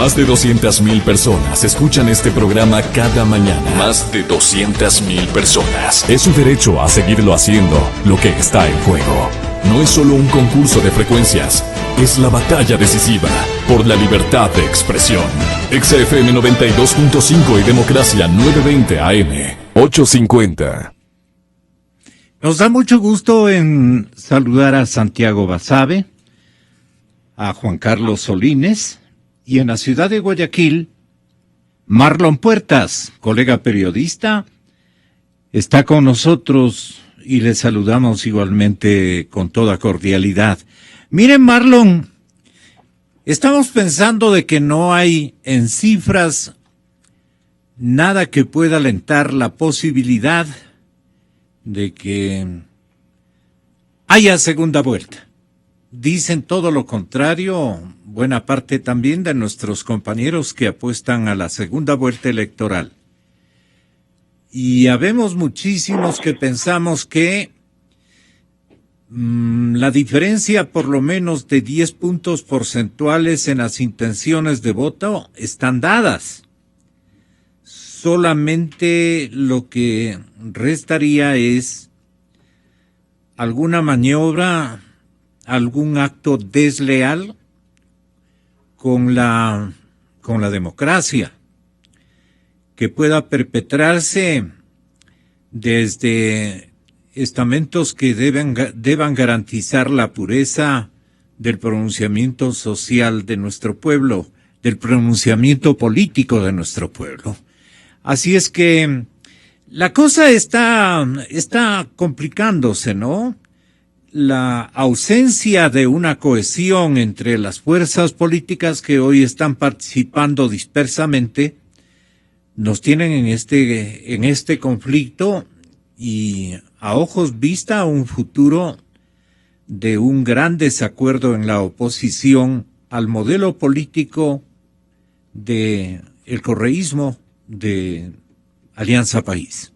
Más de 200,000 personas escuchan este programa cada mañana. Más de 200,000 personas. Es su derecho a seguirlo haciendo. Lo que está en juego no es solo un concurso de frecuencias, es la batalla decisiva por la libertad de expresión. XFM 92.5 y Democracia 920 AM 850. Nos da mucho gusto en saludar a Santiago Basabe, a Juan Carlos Solines y en la ciudad de Guayaquil, Marlon Puertas, colega periodista, está con nosotros y le saludamos igualmente con toda cordialidad. Miren, Marlon, estamos pensando de que no hay en cifras nada que pueda alentar la posibilidad de que haya segunda vuelta. Dicen todo lo contrario, buena parte también de nuestros compañeros que apuestan a la segunda vuelta electoral. Y habemos muchísimos que pensamos que la diferencia por lo menos de 10 puntos porcentuales en las intenciones de voto están dadas. Solamente lo que restaría es alguna maniobra, algún acto desleal con la democracia que pueda perpetrarse desde estamentos que deban garantizar la pureza del pronunciamiento social de nuestro pueblo, del pronunciamiento político de nuestro pueblo. Así es que la cosa está complicándose, ¿no? La ausencia de una cohesión entre las fuerzas políticas que hoy están participando dispersamente nos tienen en este conflicto y a ojos vista un futuro de un gran desacuerdo en la oposición al modelo político de el correísmo de Alianza País.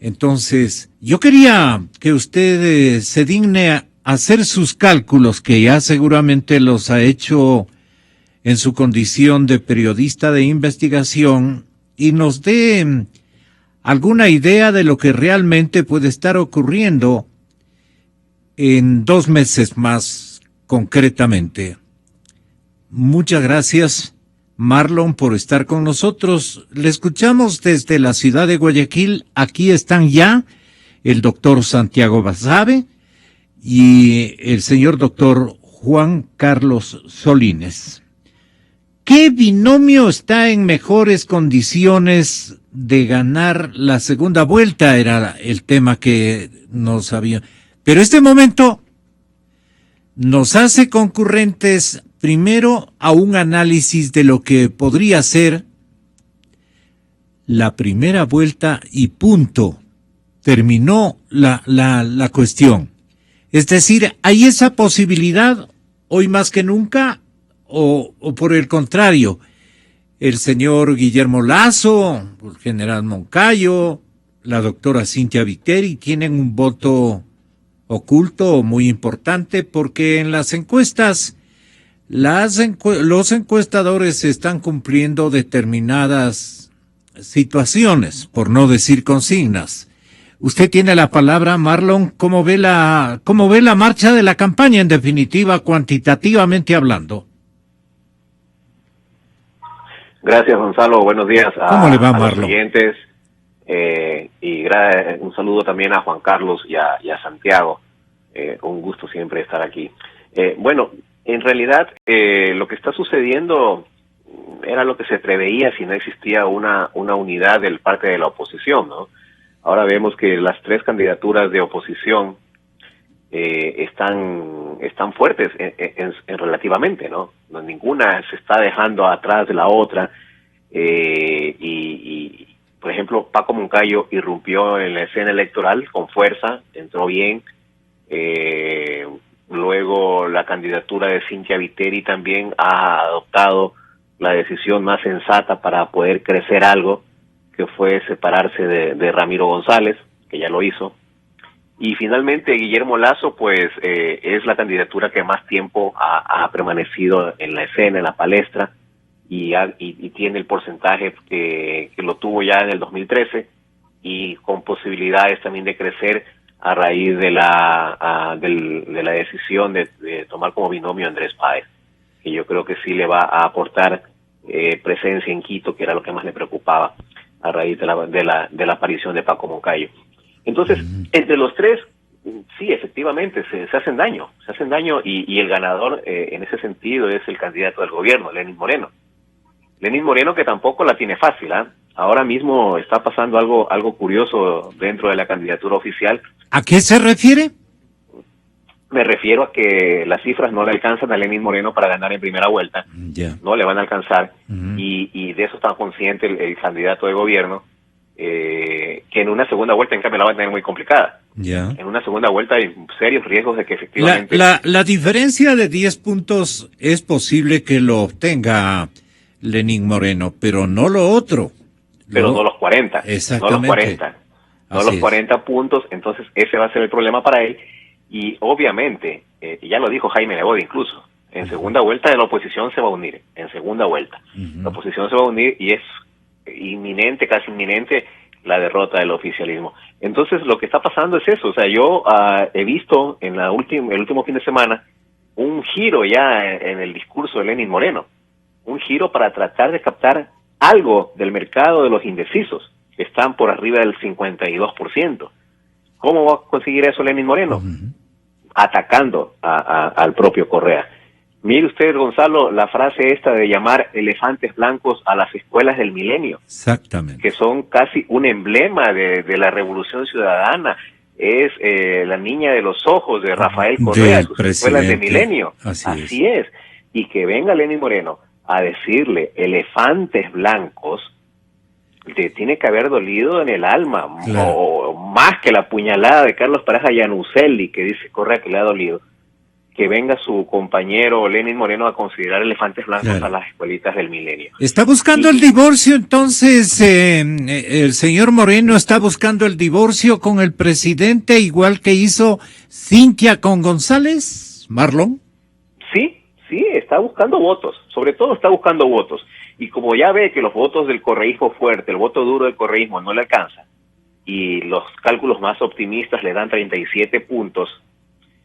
Entonces, yo quería que usted se digne a hacer sus cálculos, que ya seguramente los ha hecho en su condición de periodista de investigación, y nos dé alguna idea de lo que realmente puede estar ocurriendo en 2 meses más concretamente. Muchas gracias, Marlon, por estar con nosotros. Le escuchamos desde la ciudad de Guayaquil. Aquí están ya el doctor Santiago Basabe y el señor doctor Juan Carlos Solines. ¿Qué binomio está en mejores condiciones de ganar la segunda vuelta? Era el tema que nos había. Pero este momento nos hace concurrentes primero a un análisis de lo que podría ser la primera vuelta y punto. Terminó la cuestión. Es decir, ¿hay esa posibilidad hoy más que nunca? O por el contrario, el señor Guillermo Lasso, el general Moncayo, la doctora Cintia Viteri tienen un voto oculto muy importante porque en las encuestas los encuestadores están cumpliendo determinadas situaciones, por no decir consignas. Usted tiene la palabra, Marlon. ¿Cómo ve la marcha de la campaña, en definitiva, cuantitativamente hablando? Gracias, Gonzalo. Buenos días ¿Cómo le va, a Marlon? los oyentes. Y un saludo también a Juan Carlos y a Santiago. Un gusto siempre estar aquí. Bueno, en realidad lo que está sucediendo era lo que se preveía si no existía una unidad del parte de la oposición, ¿no? Ahora vemos que las 3 candidaturas de oposición están fuertes en relativamente, ¿no? Ninguna se está dejando atrás de la otra. Y por ejemplo, Paco Moncayo irrumpió en la escena electoral con fuerza, entró bien. Luego la candidatura de Cintia Viteri también ha adoptado la decisión más sensata para poder crecer algo, que fue separarse de Ramiro González, que ya lo hizo. Y finalmente Guillermo Lasso, pues es la candidatura que más tiempo ha permanecido en la escena, en la palestra, y tiene el porcentaje que lo tuvo ya en el 2013 y con posibilidades también de crecer a raíz de la decisión de tomar como binomio a Andrés Páez, que yo creo que sí le va a aportar presencia en Quito, que era lo que más le preocupaba a raíz de la aparición de Paco Moncayo. Entonces, entre los tres, sí, efectivamente, se hacen daño y el ganador en ese sentido es el candidato del gobierno, Lenín Moreno. Lenín Moreno, que tampoco la tiene fácil, ¿ah? Ahora mismo está pasando algo curioso dentro de la candidatura oficial. ¿A qué se refiere? Me refiero a que las cifras no le alcanzan a Lenín Moreno para ganar en primera vuelta. Yeah. No le van a alcanzar. Y de eso está consciente el candidato de gobierno, que en una segunda vuelta en cambio la va a tener muy complicada. Yeah. En una segunda vuelta hay serios riesgos de que efectivamente... La diferencia de 10 puntos es posible que lo obtenga Lenín Moreno, pero no lo otro. Pero no los 40. Exactamente. No los 40. No los 40 puntos, entonces ese va a ser el problema para él. Y obviamente, ya lo dijo Jaime Nebot incluso, en segunda vuelta la oposición se va a unir, en segunda vuelta. La oposición se va a unir y es inminente, casi inminente, la derrota del oficialismo. Entonces lo que está pasando es eso, o sea, yo he visto en el último fin de semana un giro ya en el discurso de Lenín Moreno, un giro para tratar de captar algo del mercado de los indecisos, que están por arriba del 52%. ¿Cómo va a conseguir eso Lenín Moreno? Atacando al propio Correa. Mire usted, Gonzalo, la frase esta de llamar elefantes blancos a las escuelas del milenio. Exactamente. Que son casi un emblema de la revolución ciudadana. Es la niña de los ojos de Rafael Correa, de sus escuelas de milenio. Así es. Y que venga Lenín Moreno a decirle elefantes blancos, le tiene que haber dolido en el alma, claro, o más que la puñalada de Carlos Pareja Yanuselli, que dice Correa que le ha dolido, que venga su compañero Lenín Moreno a considerar elefantes blancos, claro, a las escuelitas del milenio. ¿Está buscando el divorcio entonces? El señor Moreno está buscando el divorcio con el presidente, igual que hizo Cintia con González, Marlon. Sí, está buscando votos, sobre todo está buscando votos. Y como ya ve que los votos del correísmo fuerte, el voto duro del correísmo no le alcanza, y los cálculos más optimistas le dan 37 puntos,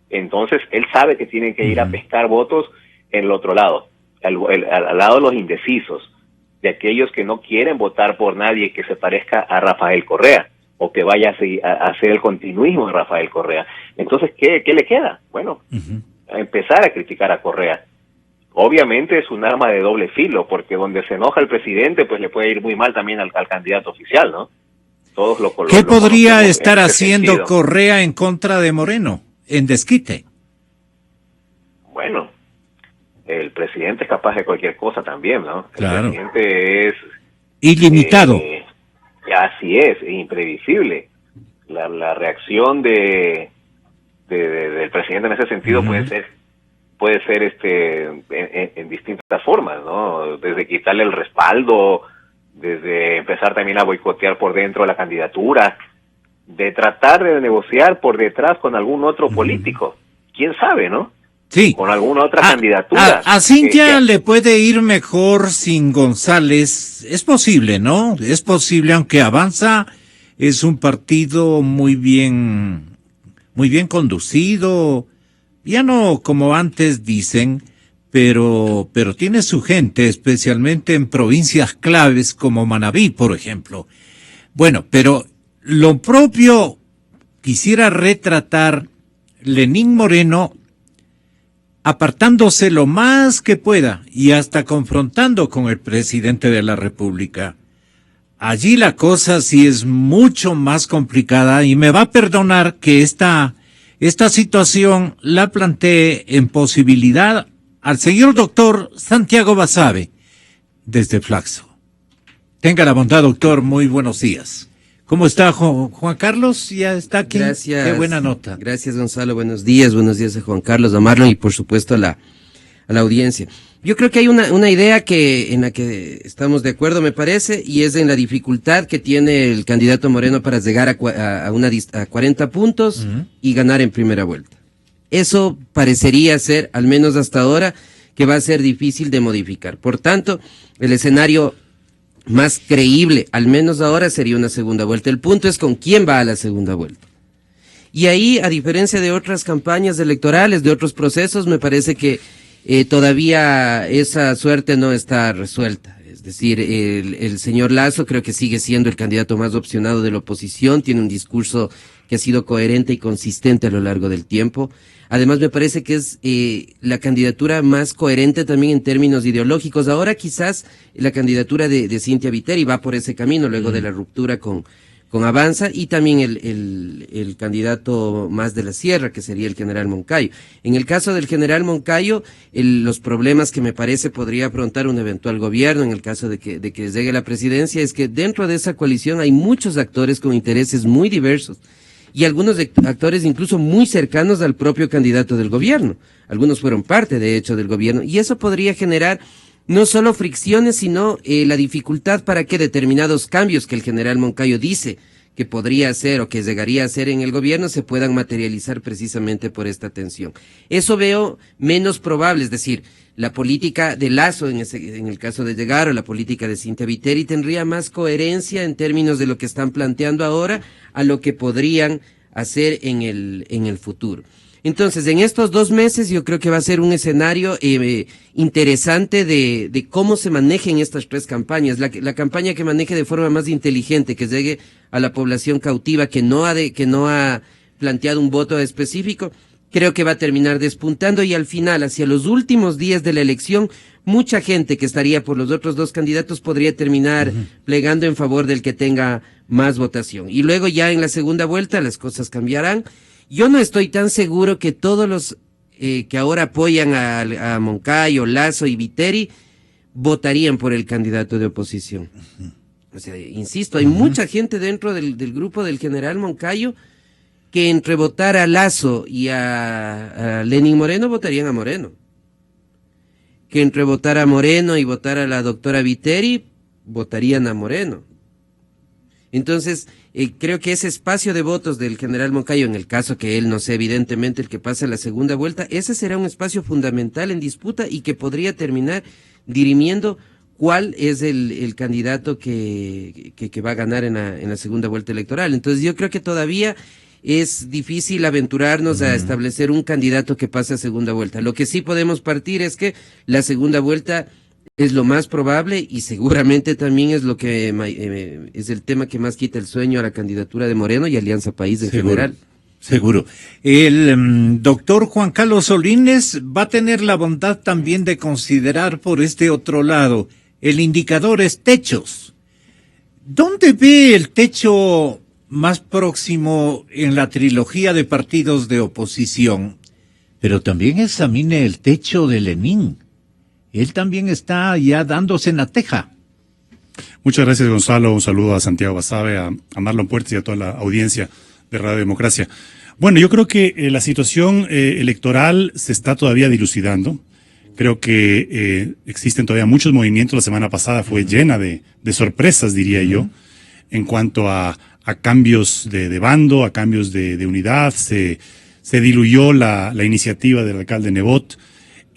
entonces él sabe que tiene que ir a pescar votos en el otro lado, al lado de los indecisos, de aquellos que no quieren votar por nadie que se parezca a Rafael Correa, o que vaya a hacer el continuismo de Rafael Correa. Entonces, ¿qué le queda? Bueno, a empezar a criticar a Correa. Obviamente es un arma de doble filo, porque donde se enoja el presidente, pues le puede ir muy mal también al candidato oficial, ¿no? Todos lo ¿Qué podría estar haciendo sentido. Correa en contra de Moreno, en desquite? Bueno, el presidente es capaz de cualquier cosa también, ¿no? Claro. El presidente es... ilimitado. Así es, imprevisible. La reacción del presidente en ese sentido puede ser en distintas formas, ¿no? Desde quitarle el respaldo, desde empezar también a boicotear por dentro la candidatura, de tratar de negociar por detrás con algún otro político. ¿Quién sabe, no? Sí. Con alguna otra candidatura. A Cintia le puede ir mejor sin González. Es posible, ¿no? Es posible, aunque Avanza es un partido muy bien conducido. Ya no como antes dicen, pero tiene su gente, especialmente en provincias claves como Manabí, por ejemplo. Bueno, pero lo propio quisiera retratar Lenín Moreno apartándose lo más que pueda y hasta confrontando con el presidente de la República. Allí la cosa sí es mucho más complicada y me va a perdonar que esta situación la plantee en posibilidad al señor doctor Santiago Basabe desde Flaxo. Tenga la bondad, doctor, muy buenos días. ¿Cómo está Juan Carlos? ¿Ya está aquí? Gracias. Qué buena nota. Gracias, Gonzalo. Buenos días a Juan Carlos, a Marlon y por supuesto a la audiencia. Yo creo que hay una idea en la que estamos de acuerdo, me parece, y es en la dificultad que tiene el candidato Moreno para llegar a 40 puntos y ganar en primera vuelta. Eso parecería ser, al menos hasta ahora, que va a ser difícil de modificar. Por tanto, el escenario más creíble, al menos ahora, sería una segunda vuelta. El punto es con quién va a la segunda vuelta. Y ahí, a diferencia de otras campañas electorales, de otros procesos, me parece que todavía esa suerte no está resuelta. Es decir, el señor Lasso creo que sigue siendo el candidato más opcionado de la oposición, tiene un discurso que ha sido coherente y consistente a lo largo del tiempo. Además, me parece que es la candidatura más coherente también en términos ideológicos. Ahora quizás la candidatura de Cynthia Viteri va por ese camino, luego de la ruptura con Avanza, y también el candidato más de la Sierra, que sería el general Moncayo. En el caso del general Moncayo, los problemas que me parece podría afrontar un eventual gobierno, en el caso de que llegue la presidencia, es que dentro de esa coalición hay muchos actores con intereses muy diversos, y algunos actores incluso muy cercanos al propio candidato del gobierno. Algunos fueron parte, de hecho, del gobierno, y eso podría generar no solo fricciones, sino la dificultad para que determinados cambios que el general Moncayo dice que podría hacer o que llegaría a hacer en el gobierno se puedan materializar precisamente por esta tensión. Eso veo menos probable, es decir, la política de Lasso en el caso de llegar, o la política de Cynthia Viteri, tendría más coherencia en términos de lo que están planteando ahora a lo que podrían hacer en el futuro. Entonces, en estos 2 meses yo creo que va a ser un escenario interesante de cómo se manejen estas 3 campañas. La campaña que maneje de forma más inteligente, que llegue a la población cautiva, que no ha planteado un voto específico, creo que va a terminar despuntando, y al final, hacia los últimos días de la elección, mucha gente que estaría por los otros 2 candidatos podría terminar plegando en favor del que tenga más votación. Y luego ya en la segunda vuelta las cosas cambiarán. Yo no estoy tan seguro que todos los que ahora apoyan a Moncayo, Lasso y Viteri votarían por el candidato de oposición. O sea, insisto, hay mucha gente dentro del grupo del general Moncayo que entre votar a Lasso y a Lenín Moreno votarían a Moreno. Que entre votar a Moreno y votar a la doctora Viteri votarían a Moreno. Entonces, creo que ese espacio de votos del general Moncayo, en el caso que él no sea evidentemente el que pase a la segunda vuelta, ese será un espacio fundamental en disputa y que podría terminar dirimiendo cuál es el candidato que va a ganar en la segunda vuelta electoral. Entonces, yo creo que todavía es difícil aventurarnos a establecer un candidato que pase a segunda vuelta. Lo que sí podemos partir es que la segunda vuelta es lo más probable, y seguramente también es lo que es el tema que más quita el sueño a la candidatura de Moreno y Alianza País en general. Seguro. El doctor Juan Carlos Solines va a tener la bondad también de considerar por este otro lado. El indicador es techos. ¿Dónde ve el techo más próximo en la trilogía de partidos de oposición? Pero también examine el techo de Lenín. Él también está ya dándose en la teja. Muchas gracias, Gonzalo. Un saludo a Santiago Basabe, a Marlon Puertas y a toda la audiencia de Radio Democracia. Bueno, yo creo que la situación electoral se está todavía dilucidando. Creo que existen todavía muchos movimientos. La semana pasada fue llena de sorpresas, diría yo, en cuanto a cambios de bando, a cambios de unidad. Se diluyó la iniciativa del alcalde Nebot.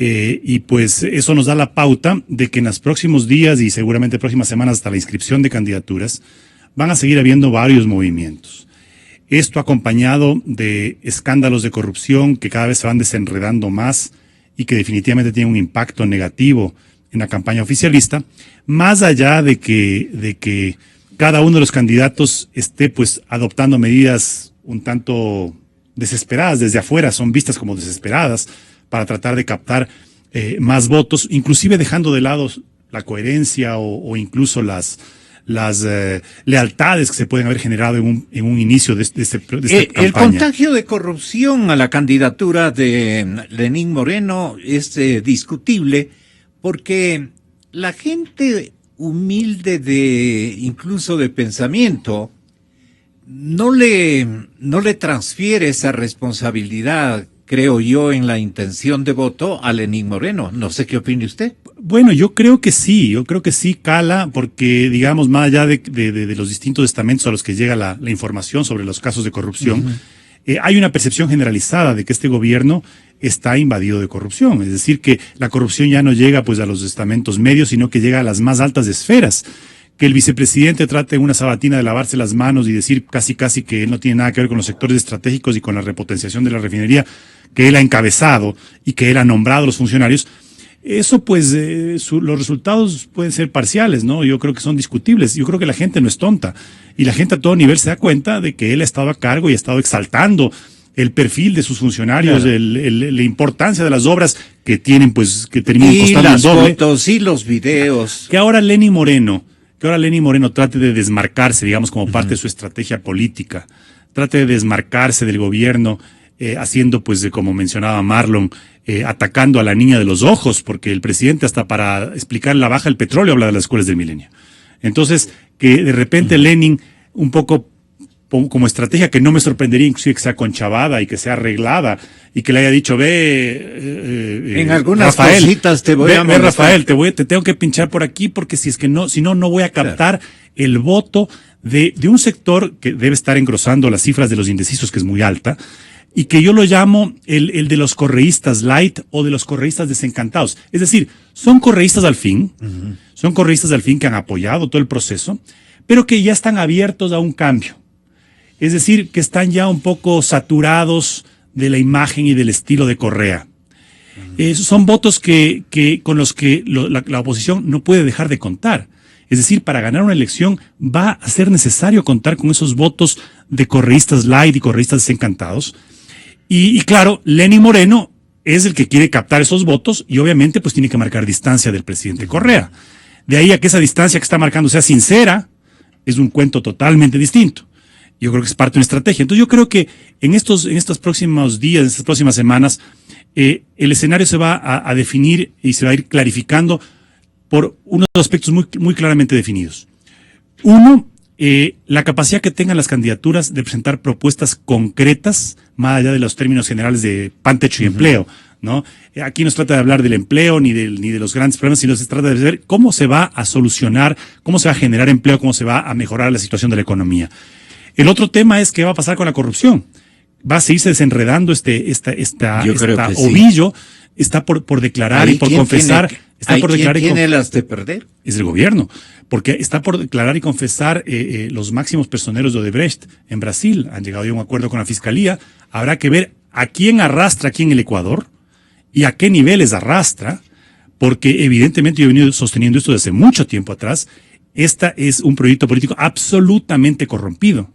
Y pues eso nos da la pauta de que en los próximos días y seguramente próximas semanas hasta la inscripción de candidaturas van a seguir habiendo varios movimientos. Esto acompañado de escándalos de corrupción que cada vez se van desenredando más y que definitivamente tienen un impacto negativo en la campaña oficialista, más allá de que cada uno de los candidatos esté pues adoptando medidas un tanto desesperadas desde afuera, son vistas como desesperadas, para tratar de captar más votos, inclusive dejando de lado la coherencia o incluso las lealtades que se pueden haber generado en un inicio de esta campaña. El contagio de corrupción a la candidatura de Lenín Moreno es discutible porque la gente humilde incluso de pensamiento no le transfiere esa responsabilidad, creo yo, en la intención de voto a Lenín Moreno. No sé qué opine usted. Bueno, yo creo que sí cala, porque digamos, más allá de los distintos estamentos a los que llega la información sobre los casos de corrupción, hay una percepción generalizada de que este gobierno está invadido de corrupción. Es decir, que la corrupción ya no llega pues a los estamentos medios, sino que llega a las más altas esferas. Que el vicepresidente trate en una sabatina de lavarse las manos y decir casi que él no tiene nada que ver con los sectores estratégicos y con la repotenciación de la refinería que él ha encabezado y que él ha nombrado a los funcionarios. Eso pues los resultados pueden ser parciales, ¿no? Yo creo que son discutibles. Yo creo que la gente no es tonta y la gente a todo nivel se da cuenta de que él ha estado a cargo y ha estado exaltando el perfil de sus funcionarios, claro, la importancia de las obras que tienen, pues, que terminan costando el doble. Y las fotos y los videos. Que ahora Lenín Moreno trate de desmarcarse, digamos, como parte de su estrategia política, trate de desmarcarse del gobierno, haciendo, pues, como mencionaba Marlon, atacando a la niña de los ojos, porque el presidente hasta para explicar la baja del petróleo habla de las escuelas del milenio. Entonces, que de repente Lenin, un poco como estrategia, que no me sorprendería inclusive que sea conchavada y que sea arreglada y que le haya dicho, en algunas Rafael, cositas te voy a molestar. Rafael, te tengo que pinchar por aquí porque si no voy a captar el voto de un sector que debe estar engrosando las cifras de los indecisos, que es muy alta, y que yo lo llamo el de los correístas light o de los correístas desencantados. Es decir, son correístas al fin, son correístas al fin que han apoyado todo el proceso, pero que ya están abiertos a un cambio. Es decir, que están ya un poco saturados de la imagen y del estilo de Correa. Son votos con los que la oposición no puede dejar de contar. Es decir, para ganar una elección va a ser necesario contar con esos votos de correístas light y correístas desencantados. Y claro, Lenín Moreno es el que quiere captar esos votos y obviamente pues tiene que marcar distancia del presidente Correa. De ahí a que esa distancia que está marcando sea sincera, es un cuento totalmente distinto. Yo creo que es parte de una estrategia. Entonces yo creo que en estos próximos días, en estas próximas semanas, el escenario se va a definir y se va a ir clarificando por unos aspectos muy claramente definidos. Uno, la capacidad que tengan las candidaturas de presentar propuestas concretas, más allá de los términos generales de pan, techo y empleo, ¿no? Aquí no se trata de hablar del empleo ni de los grandes problemas, sino se trata de ver cómo se va a solucionar, cómo se va a generar empleo, cómo se va a mejorar la situación de la economía. El otro tema es qué va a pasar con la corrupción. Va a seguirse desenredando esta ovillo, sí. Está por declarar y por confesar. ¿Quién tiene las de perder? Es el gobierno, porque está por declarar y confesar los máximos personeros de Odebrecht en Brasil. Han llegado a un acuerdo con la fiscalía. Habrá que ver a quién arrastra aquí en el Ecuador y a qué niveles arrastra, porque evidentemente yo he venido sosteniendo esto desde mucho tiempo atrás. Esta es un proyecto político absolutamente corrompido.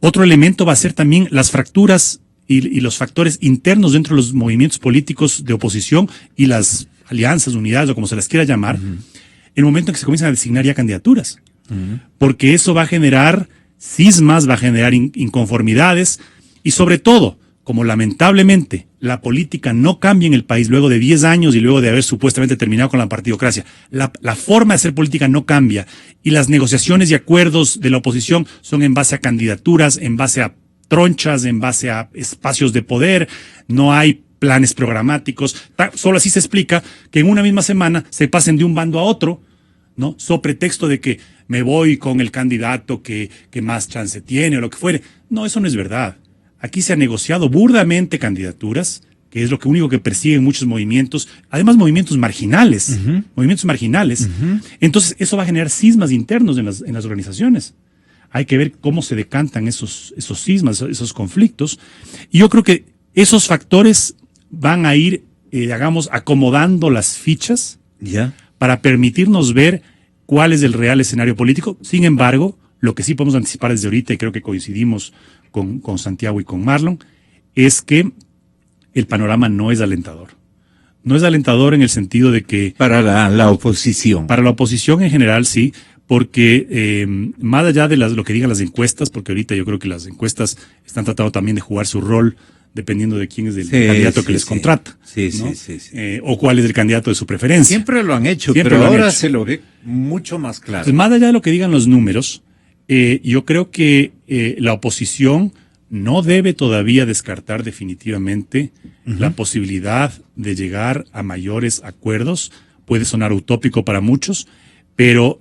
Otro elemento va a ser también las fracturas y los factores internos dentro de los movimientos políticos de oposición y las alianzas, unidades o como se las quiera llamar, el momento en que se comienzan a designar ya candidaturas. Porque eso va a generar cismas, va a generar inconformidades y sobre todo, como lamentablemente la política no cambia en el país luego de 10 años y luego de haber supuestamente terminado con la partidocracia, la forma de hacer política no cambia y las negociaciones y acuerdos de la oposición son en base a candidaturas, en base a tronchas, en base a espacios de poder, no hay planes programáticos. Solo así se explica que en una misma semana se pasen de un bando a otro, ¿no? So pretexto de que me voy con el candidato que más chance tiene o lo que fuere. No, eso no es verdad. Aquí se han negociado burdamente candidaturas, que es lo único que persiguen muchos movimientos, además movimientos marginales, Entonces eso va a generar cismas internos en las organizaciones. Hay que ver cómo se decantan esos cismas, esos conflictos. Y yo creo que esos factores van a ir, acomodando las fichas para permitirnos ver cuál es el real escenario político. Sin embargo, lo que sí podemos anticipar desde ahorita, y creo que coincidimos con Santiago y con Marlon, es que el panorama no es alentador. No es alentador en el sentido de que... Para la oposición. Para la oposición en general, sí, porque más allá de lo que digan las encuestas, porque ahorita yo creo que las encuestas están tratando también de jugar su rol dependiendo de quién es el candidato que les contrata. ¿No? O cuál es el candidato de su preferencia. Siempre lo han hecho, pero ahora se lo ve mucho más claro. Entonces, más allá de lo que digan los números, yo creo que la oposición no debe todavía descartar definitivamente la posibilidad de llegar a mayores acuerdos. Puede sonar utópico para muchos, pero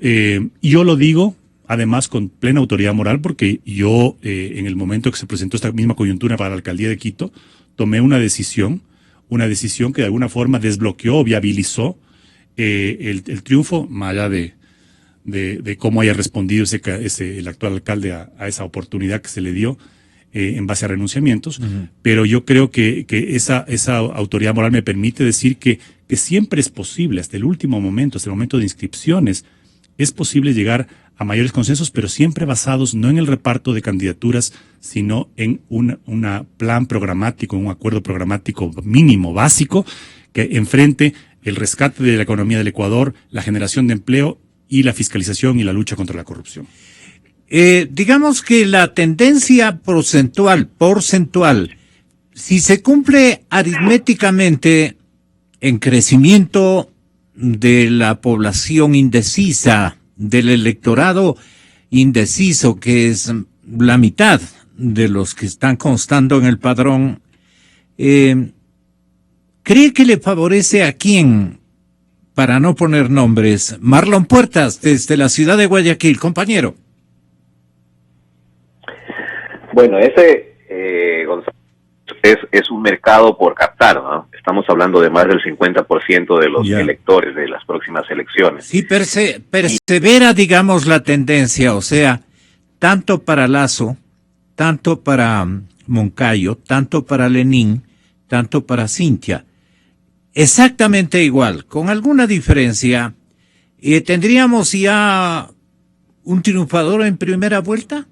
yo lo digo además con plena autoridad moral, porque yo, en el momento que se presentó esta misma coyuntura para la alcaldía de Quito, tomé una decisión que de alguna forma desbloqueó o viabilizó el triunfo, más allá de cómo haya respondido el actual alcalde a esa oportunidad que se le dio en base a renunciamientos. Pero yo creo que esa autoridad moral me permite decir que siempre es posible, hasta el último momento, hasta el momento de inscripciones, es posible llegar a mayores consensos, pero siempre basados no en el reparto de candidaturas, sino en un plan programático, un acuerdo programático mínimo, básico, que enfrente el rescate de la economía del Ecuador, la generación de empleo y la fiscalización y la lucha contra la corrupción. Digamos que la tendencia porcentual, si se cumple aritméticamente en crecimiento de la población indecisa, del electorado indeciso, que es la mitad de los que están constando en el padrón, ¿cree que le favorece a quién? Para no poner nombres, Marlon Puertas, desde la ciudad de Guayaquil, compañero. Bueno, ese, Gonzalo, es un mercado por captar, ¿no? Estamos hablando de más del 50% de los electores de las próximas elecciones. Sí, persevera, digamos, la tendencia, o sea, tanto para Lasso, tanto para Moncayo, tanto para Lenín, tanto para Cintia. Exactamente igual, con alguna diferencia. ¿Tendríamos ya un triunfador en primera vuelta?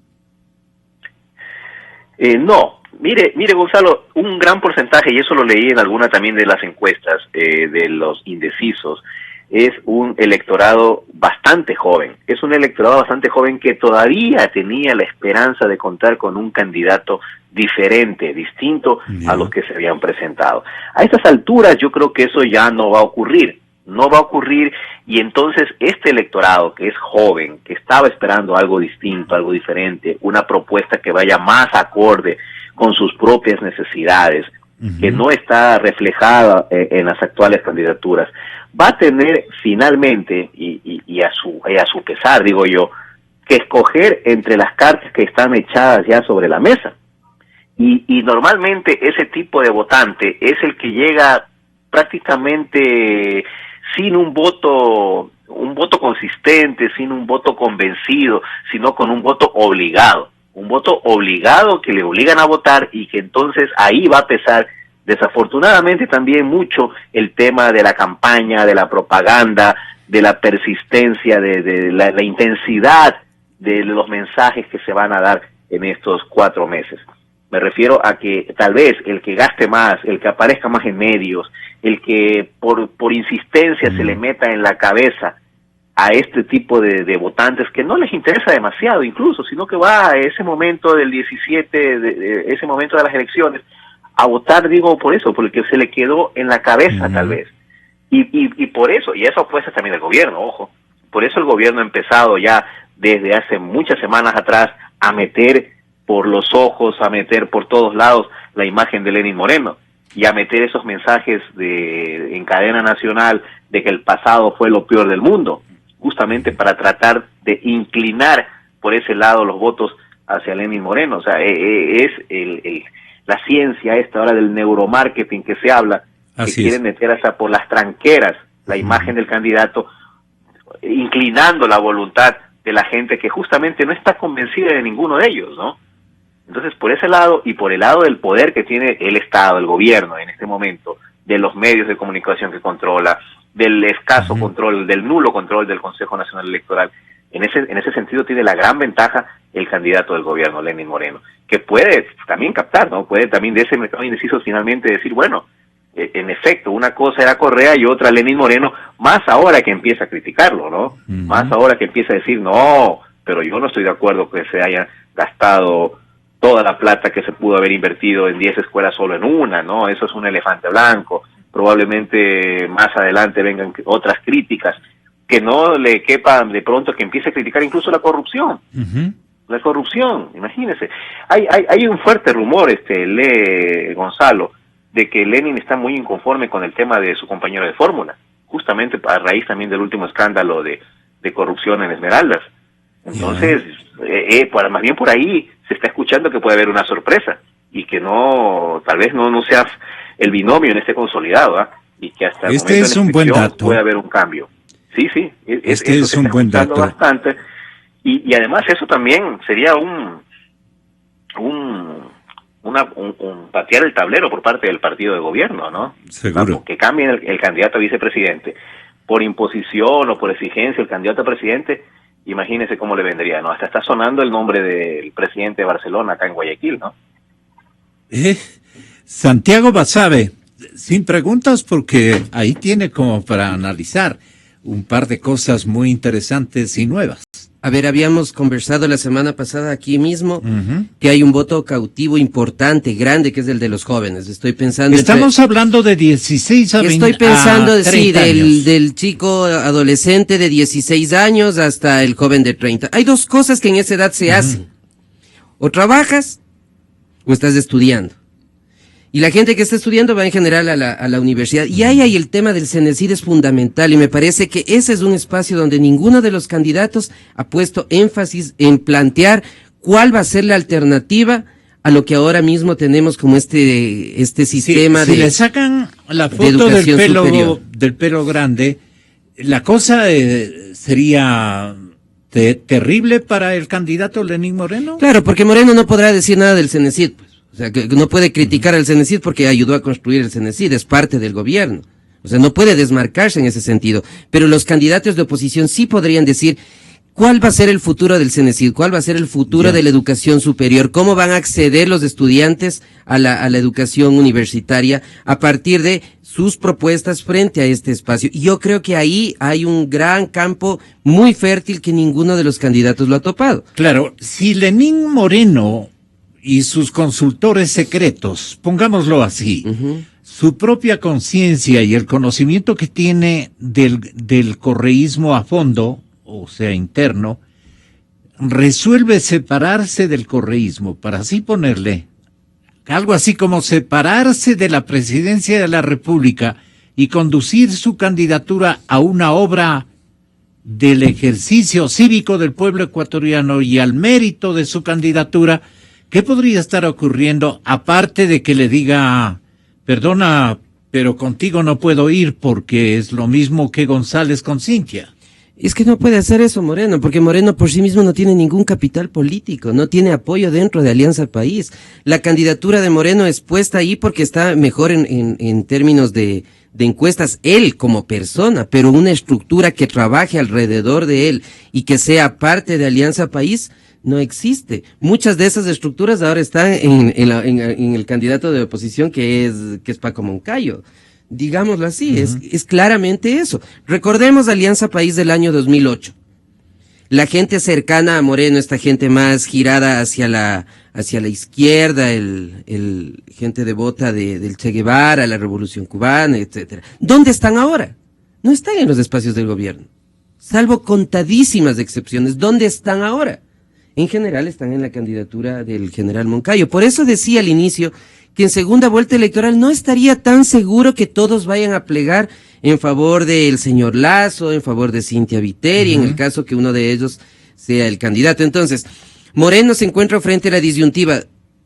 No. Mire, Gonzalo, un gran porcentaje, y eso lo leí en alguna también de las encuestas de los indecisos, es un electorado bastante joven. Es un electorado bastante joven que todavía tenía la esperanza de contar con un candidato diferente, distinto a los que se habían presentado. A estas alturas yo creo que eso ya no va a ocurrir. No va a ocurrir, y entonces este electorado que es joven, que estaba esperando algo distinto, algo diferente, una propuesta que vaya más acorde con sus propias necesidades, que no está reflejada en las actuales candidaturas, va a tener finalmente, y a su pesar, digo yo, que escoger entre las cartas que están echadas ya sobre la mesa. Y normalmente ese tipo de votante es el que llega prácticamente sin un voto consistente, sin un voto convencido, sino con un voto obligado. Un voto obligado que le obligan a votar, y que entonces ahí va a pesar desafortunadamente también mucho el tema de la campaña, de la propaganda, de la persistencia, de la intensidad de los mensajes que se van a dar en estos 4 meses. Me refiero a que tal vez el que gaste más, el que aparezca más en medios, el que por insistencia se le meta en la cabeza a este tipo de votantes que no les interesa demasiado incluso, sino que va a ese momento del 17, ese momento de las elecciones, a votar, digo, por eso, porque se le quedó en la cabeza tal vez. Y por eso, y eso apuesta también el gobierno, ojo, por eso el gobierno ha empezado ya desde hace muchas semanas atrás a meter por los ojos, a meter por todos lados la imagen de Lenín Moreno, y a meter esos mensajes en cadena nacional de que el pasado fue lo peor del mundo, justamente para tratar de inclinar por ese lado los votos hacia Lenín Moreno. O sea, es la ciencia esta ahora del neuromarketing que se habla, que quieren meter hasta por las tranqueras la imagen del candidato, inclinando la voluntad de la gente que justamente no está convencida de ninguno de ellos, ¿no? Entonces, por ese lado, y por el lado del poder que tiene el Estado, el gobierno en este momento, de los medios de comunicación que controla, del escaso control, del nulo control del Consejo Nacional Electoral, en ese sentido tiene la gran ventaja el candidato del gobierno, Lenín Moreno, que puede también captar, ¿no? Puede también de ese mercado indeciso finalmente decir, bueno, en efecto, una cosa era Correa y otra Lenín Moreno, más ahora que empieza a criticarlo, ¿no? Más ahora que empieza a decir, no, pero yo no estoy de acuerdo que se haya gastado toda la plata que se pudo haber invertido en 10 escuelas solo en una, ¿no? Eso es un elefante blanco. Probablemente más adelante vengan otras críticas, que no le quepan de pronto que empiece a criticar incluso la corrupción. La corrupción, imagínese. Hay un fuerte rumor, Gonzalo, de que Lenin está muy inconforme con el tema de su compañero de fórmula, justamente a raíz también del último escándalo de corrupción en Esmeraldas. Entonces, más bien por ahí se está escuchando que puede haber una sorpresa y que no, tal vez no sea el binomio en este consolidado, y que hasta el este es un buen dato. puede haber un cambio. Sí, este es un buen dato. Bastante. Y además eso también sería un patear el tablero por parte del partido de gobierno, ¿no? Seguro. Que cambien el candidato a vicepresidente por imposición o por exigencia el candidato a presidente. Imagínese cómo le vendría, ¿no? Hasta está sonando el nombre del presidente de Barcelona acá en Guayaquil, ¿no? Santiago Basabe, sin preguntas porque ahí tiene como para analizar un par de cosas muy interesantes y nuevas. A ver, habíamos conversado la semana pasada aquí mismo que hay un voto cautivo importante, grande, que es el de los jóvenes. Estoy pensando... Estamos hablando de 16 a 20 Estoy pensando, sí, años. del chico adolescente de 16 años hasta el joven de 30. Hay dos cosas que en esa edad se hacen. O trabajas o estás estudiando. Y la gente que está estudiando va en general a la universidad. Y ahí el tema del CENESID es fundamental y me parece que ese es un espacio donde ninguno de los candidatos ha puesto énfasis en plantear cuál va a ser la alternativa a lo que ahora mismo tenemos como este sistema si le sacan la foto del pelo grande, la cosa sería terrible para el candidato Lenín Moreno. Claro, porque Moreno no podrá decir nada del CENESID, pues. O sea, que no puede criticar al CENESID porque ayudó a construir el CENESID, es parte del gobierno. O sea, no puede desmarcarse en ese sentido. Pero los candidatos de oposición sí podrían decir cuál va a ser el futuro del CENESID, cuál va a ser el futuro de la educación superior, cómo van a acceder los estudiantes a la educación universitaria a partir de sus propuestas frente a este espacio. Y yo creo que ahí hay un gran campo muy fértil que ninguno de los candidatos lo ha topado. Claro, si Lenín Moreno y sus consultores secretos, pongámoslo así, su propia conciencia y el conocimiento que tiene del correísmo a fondo, o sea, interno, resuelve separarse del correísmo, para así ponerle, algo así como separarse de la presidencia de la República y conducir su candidatura a una obra del ejercicio cívico del pueblo ecuatoriano y al mérito de su candidatura. ¿Qué podría estar ocurriendo aparte de que le diga, perdona, pero contigo no puedo ir porque es lo mismo que González con Cintia? Es que no puede hacer eso Moreno, porque Moreno por sí mismo no tiene ningún capital político, no tiene apoyo dentro de Alianza País. La candidatura de Moreno es puesta ahí porque está mejor en términos de encuestas él como persona, pero una estructura que trabaje alrededor de él y que sea parte de Alianza País no existe. Muchas de esas estructuras ahora están en el candidato de oposición que es Paco Moncayo. Digámoslo así, es claramente eso. Recordemos Alianza País del año 2008. La gente cercana a Moreno, esta gente más girada hacia la izquierda, el gente devota del Che Guevara, la Revolución Cubana, etcétera. ¿Dónde están ahora? No están en los espacios del gobierno. Salvo contadísimas excepciones. ¿Dónde están ahora? En general están en la candidatura del general Moncayo. Por eso decía al inicio que en segunda vuelta electoral no estaría tan seguro que todos vayan a plegar en favor del señor Lasso, en favor de Cintia Viteri, en el caso que uno de ellos sea el candidato. Entonces, Moreno se encuentra frente a la disyuntiva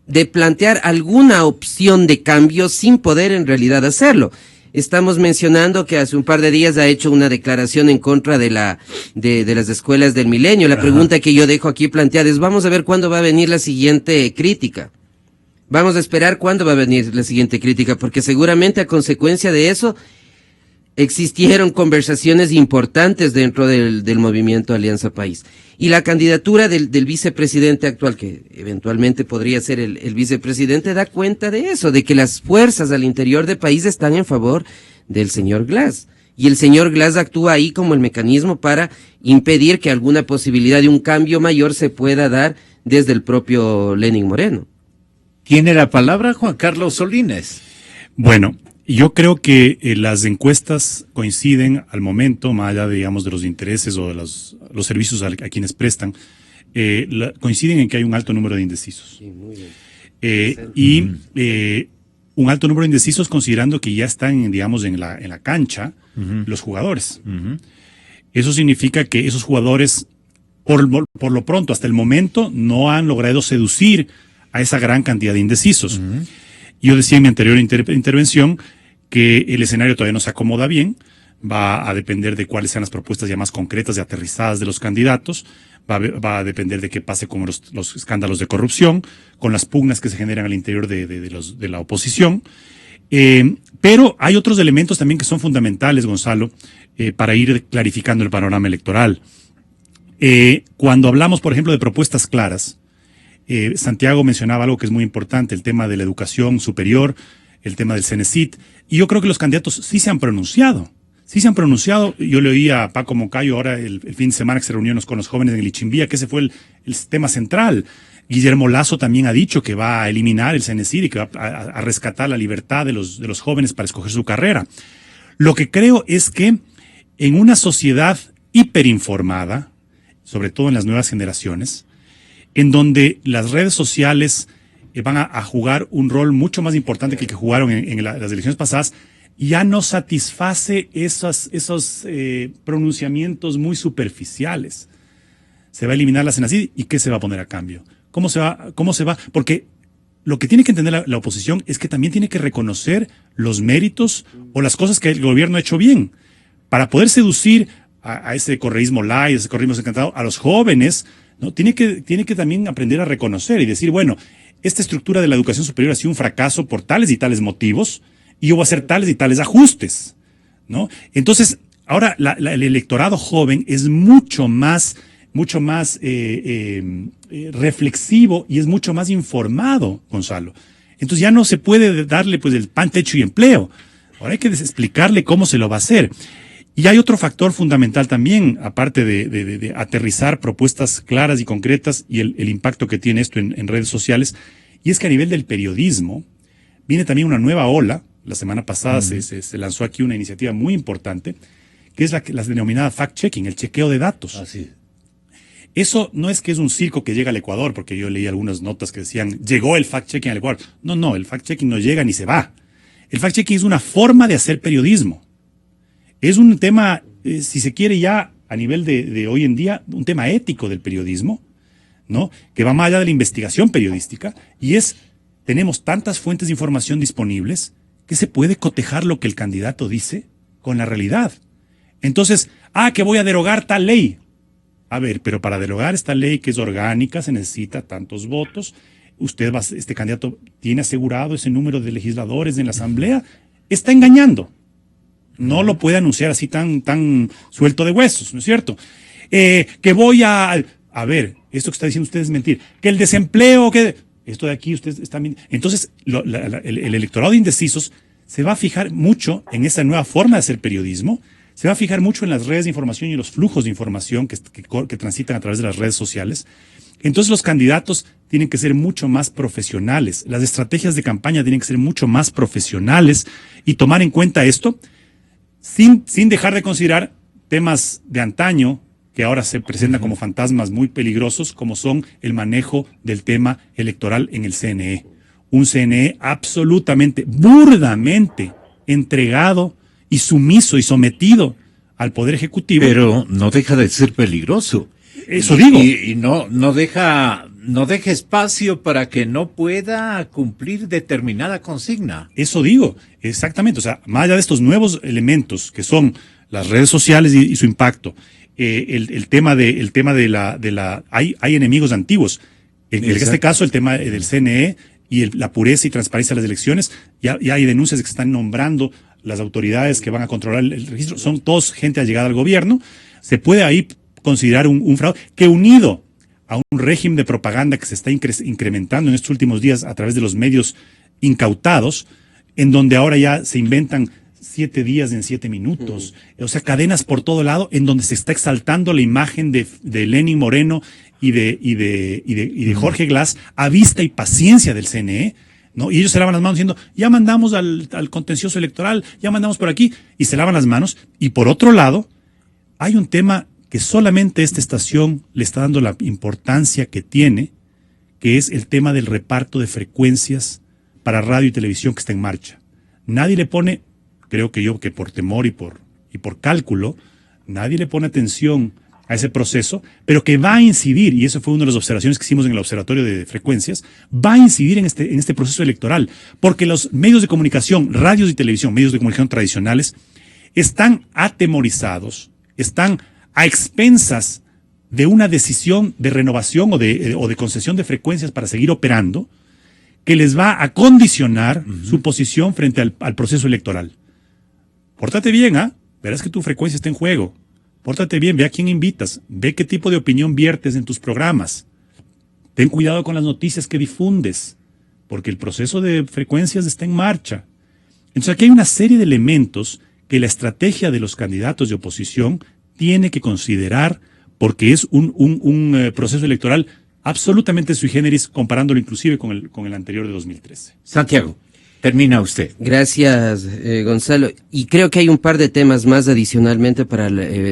de plantear alguna opción de cambio sin poder en realidad hacerlo. Estamos mencionando que hace un par de días ha hecho una declaración en contra de las escuelas del milenio. La pregunta que yo dejo aquí planteada es, vamos a ver cuándo va a venir la siguiente crítica. Vamos a esperar cuándo va a venir la siguiente crítica, porque seguramente a consecuencia de eso existieron conversaciones importantes dentro del movimiento Alianza País. Y la candidatura del vicepresidente actual, que eventualmente podría ser el vicepresidente, da cuenta de eso, de que las fuerzas al interior del país están en favor del señor Glass. Y el señor Glass actúa ahí como el mecanismo para impedir que alguna posibilidad de un cambio mayor se pueda dar desde el propio Lenín Moreno. Tiene la palabra Juan Carlos Solines. Bueno, yo creo que las encuestas coinciden al momento, más allá, digamos, de los intereses o de los servicios a quienes prestan, coinciden en que hay un alto número de indecisos. Sí, muy bien. Un alto número de indecisos considerando que ya están, digamos, en la cancha los jugadores. Eso significa que esos jugadores por lo pronto, hasta el momento, no han logrado seducir a esa gran cantidad de indecisos. Yo decía en mi anterior intervención que el escenario todavía no se acomoda bien, va a depender de cuáles sean las propuestas ya más concretas y aterrizadas de los candidatos, va a depender de qué pase con los escándalos de corrupción, con las pugnas que se generan al interior de la oposición. Pero hay otros elementos también que son fundamentales, Gonzalo, para ir clarificando el panorama electoral. Cuando hablamos, por ejemplo, de propuestas claras, Santiago mencionaba algo que es muy importante, el tema de la educación superior, el tema del Cenecit, y yo creo que los candidatos sí se han pronunciado. Yo le oí a Paco Moncayo ahora el fin de semana que se reunió con los jóvenes en el Ichimbía, que ese fue el tema central. Guillermo Lasso también ha dicho que va a eliminar el Cenecit y que va a rescatar la libertad de los jóvenes para escoger su carrera. Lo que creo es que en una sociedad hiperinformada, sobre todo en las nuevas generaciones, en donde las redes sociales van a jugar un rol mucho más importante que el que jugaron en las elecciones pasadas, ya no satisface esos pronunciamientos muy superficiales. Se va a eliminar la Cenecit y ¿qué se va a poner a cambio? ¿Cómo se va? Porque lo que tiene que entender la oposición es que también tiene que reconocer los méritos o las cosas que el gobierno ha hecho bien. Para poder seducir a ese correísmo light, ese correísmo encantado, a los jóvenes, ¿no? Tiene que también aprender a reconocer y decir, bueno, esta estructura de la educación superior ha sido un fracaso por tales y tales motivos, y yo voy a hacer tales y tales ajustes, ¿no? Entonces, ahora el electorado joven es mucho más reflexivo y es mucho más informado, Gonzalo. Entonces ya no se puede darle pues el pan, techo y empleo. Ahora hay que explicarle cómo se lo va a hacer. Y hay otro factor fundamental también, aparte de aterrizar propuestas claras y concretas y el impacto que tiene esto en redes sociales, y es que a nivel del periodismo viene también una nueva ola. La semana pasada se lanzó aquí una iniciativa muy importante, que es la denominada fact-checking, el chequeo de datos. Así. Eso no es que es un circo que llega al Ecuador, porque yo leí algunas notas que decían, llegó el fact-checking al Ecuador. No, el fact-checking no llega ni se va. El fact-checking es una forma de hacer periodismo. Es un tema, si se quiere ya a nivel de hoy en día, un tema ético del periodismo, ¿no? Que va más allá de la investigación periodística, y tenemos tantas fuentes de información disponibles que se puede cotejar lo que el candidato dice con la realidad. Entonces, que voy a derogar tal ley. A ver, pero para derogar esta ley que es orgánica se necesita tantos votos. Este candidato tiene asegurado ese número de legisladores en la asamblea. Está engañando. No lo puede anunciar así tan suelto de huesos, ¿no es cierto? Que voy a ver, esto que está diciendo usted es mentir. Que el desempleo, esto de aquí usted está mintiendo. Entonces, el electorado de indecisos se va a fijar mucho en esa nueva forma de hacer periodismo, se va a fijar mucho en las redes de información y los flujos de información que transitan a través de las redes sociales. Entonces los candidatos tienen que ser mucho más profesionales, las estrategias de campaña tienen que ser mucho más profesionales y tomar en cuenta esto sin dejar de considerar temas de antaño que ahora se presentan como fantasmas muy peligrosos, como son el manejo del tema electoral en el CNE. Un CNE absolutamente, burdamente entregado y sumiso y sometido al Poder Ejecutivo. Pero no deja de ser peligroso. Eso digo. Y no deja espacio para que no pueda cumplir determinada consigna. Eso digo, exactamente. O sea, más allá de estos nuevos elementos que son las redes sociales y su impacto, el tema de la hay enemigos antiguos. En este caso, el tema del CNE y la pureza y transparencia de las elecciones, ya hay denuncias de que se están nombrando las autoridades que van a controlar el registro, son todos gente allegada al gobierno. Se puede ahí considerar un fraude que, unido a un régimen de propaganda que se está incrementando en estos últimos días a través de los medios incautados, en donde ahora ya se inventan 7 días en 7 minutos, o sea, cadenas por todo lado, en donde se está exaltando la imagen de Lenín Moreno y de Jorge Glass a vista y paciencia del CNE, ¿no? Y ellos se lavan las manos diciendo, ya mandamos al contencioso electoral, ya mandamos por aquí, y se lavan las manos. Y por otro lado, hay un tema que solamente esta estación le está dando la importancia que tiene, que es el tema del reparto de frecuencias para radio y televisión que está en marcha. Nadie le pone, creo que por temor y por cálculo, nadie le pone atención a ese proceso, pero que va a incidir, y eso fue una de las observaciones que hicimos en el Observatorio de Frecuencias, va a incidir en este proceso electoral, porque los medios de comunicación, radios y televisión, medios de comunicación tradicionales, están atemorizados, están a expensas de una decisión de renovación o de concesión de frecuencias para seguir operando, que les va a condicionar su posición frente al proceso electoral. Pórtate bien, verás que tu frecuencia está en juego. Pórtate bien, ve a quién invitas, ve qué tipo de opinión viertes en tus programas. Ten cuidado con las noticias que difundes, porque el proceso de frecuencias está en marcha. Entonces aquí hay una serie de elementos que la estrategia de los candidatos de oposición tiene que considerar, porque es un proceso electoral absolutamente sui generis, comparándolo inclusive con el anterior de 2013. Santiago, termina usted. Gracias, Gonzalo. Y creo que hay un par de temas más adicionalmente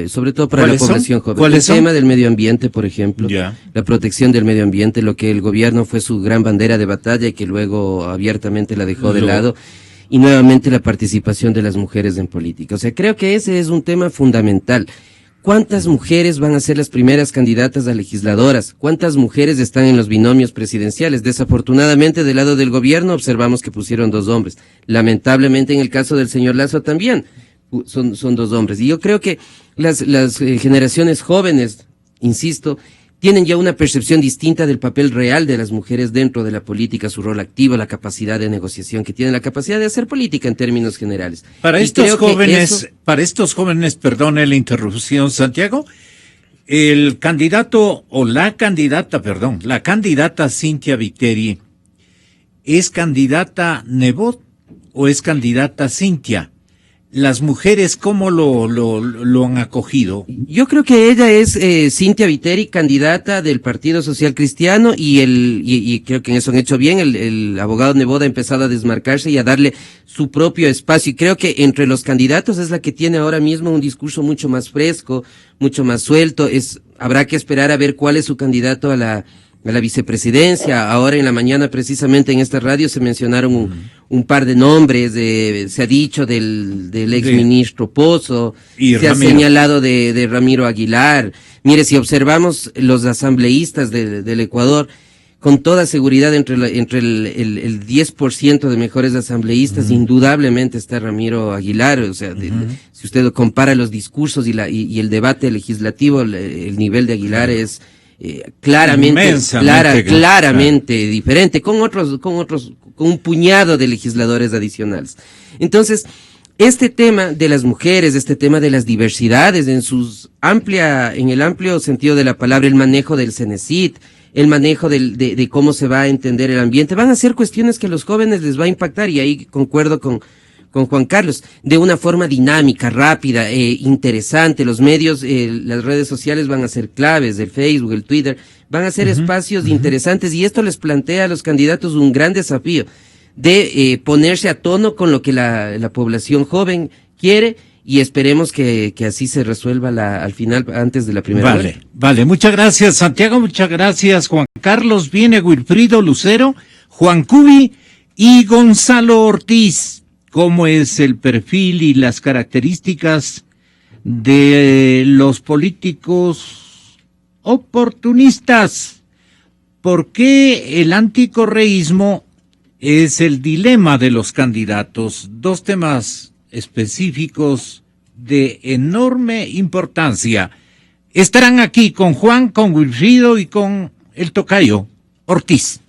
sobre todo para la población joven. ¿Cuáles son? El tema del medio ambiente, por ejemplo. Ya. La protección del medio ambiente, lo que el gobierno fue su gran bandera de batalla y que luego abiertamente la dejó de lado. Y nuevamente la participación de las mujeres en política. O sea, creo que ese es un tema fundamental. ¿Cuántas mujeres van a ser las primeras candidatas a legisladoras? ¿Cuántas mujeres están en los binomios presidenciales? Desafortunadamente, del lado del gobierno observamos que pusieron 2 hombres. Lamentablemente, en el caso del señor Lasso también son 2 hombres. Y yo creo que las generaciones jóvenes, insisto, tienen ya una percepción distinta del papel real de las mujeres dentro de la política, su rol activo, la capacidad de negociación que tienen, la capacidad de hacer política en términos generales. Para estos jóvenes, perdone la interrupción, Santiago, el candidato o la candidata Cynthia Viteri, ¿es candidata Nebot o es candidata Cynthia? Las mujeres, ¿cómo lo han acogido? Yo creo que ella es Cynthia Viteri, candidata del Partido Social Cristiano, y creo que en eso han hecho bien. El abogado Nebot ha empezado a desmarcarse y a darle su propio espacio. Y creo que entre los candidatos es la que tiene ahora mismo un discurso mucho más fresco, mucho más suelto. Habrá que esperar a ver cuál es su candidato a la vicepresidencia. Ahora en la mañana, precisamente en esta radio, se mencionaron un par de nombres, se ha dicho del exministro Pozo, se ha señalado de Ramiro Aguilar. Mire, si observamos los asambleístas del Ecuador, con toda seguridad entre el 10% de mejores asambleístas, indudablemente está Ramiro Aguilar. O sea, si usted compara los discursos y el debate legislativo, el nivel de Aguilar es claramente diferente, con un puñado de legisladores adicionales. Entonces, este tema de las mujeres, este tema de las diversidades en el amplio sentido de la palabra, el manejo del CENESID, el manejo de cómo se va a entender el ambiente, van a ser cuestiones que a los jóvenes les va a impactar, y ahí concuerdo con Juan Carlos, de una forma dinámica, rápida, interesante. Los medios, las redes sociales van a ser claves, el Facebook, el Twitter, van a ser espacios interesantes, y esto les plantea a los candidatos un gran desafío de ponerse a tono con lo que la población joven quiere, y esperemos que así se resuelva al final, antes de la primera vuelta. Vale, muchas gracias, Santiago, muchas gracias, Juan Carlos. Viene Wilfrido Lucero, Juan Cubi y Gonzalo Ortiz. ¿Cómo es el perfil y las características de los políticos oportunistas? ¿Por qué el anticorreísmo es el dilema de los candidatos? 2 temas específicos de enorme importancia. Estarán aquí con Juan, con Wilfrido y con el tocayo Ortiz.